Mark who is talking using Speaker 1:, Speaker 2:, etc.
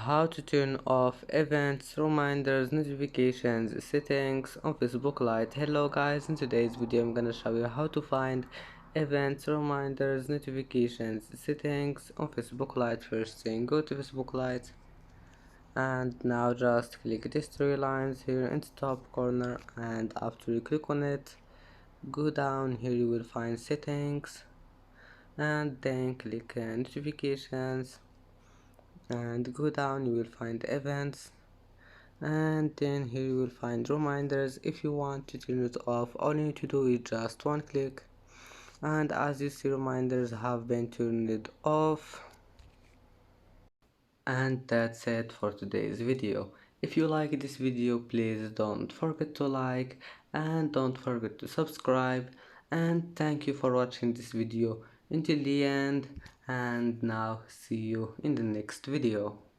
Speaker 1: How to turn off events, reminders, notifications, settings on Facebook Lite. Hello guys, in today's video I'm gonna show you how to find events, reminders, notifications, settings on Facebook Lite. First thing, go to Facebook Lite and now just click these three lines here in the top corner, and after you click on it, go down here, you will find settings and then click notifications, and go down, you will find events, and then here you will find reminders. If you want to turn it off, all you need to do is just one click, and as you see, reminders have been turned off. And that's it for today's video. If you like this video, please don't forget to like and don't forget to subscribe, and thank you for watching this video until the end, and now see you in the next video.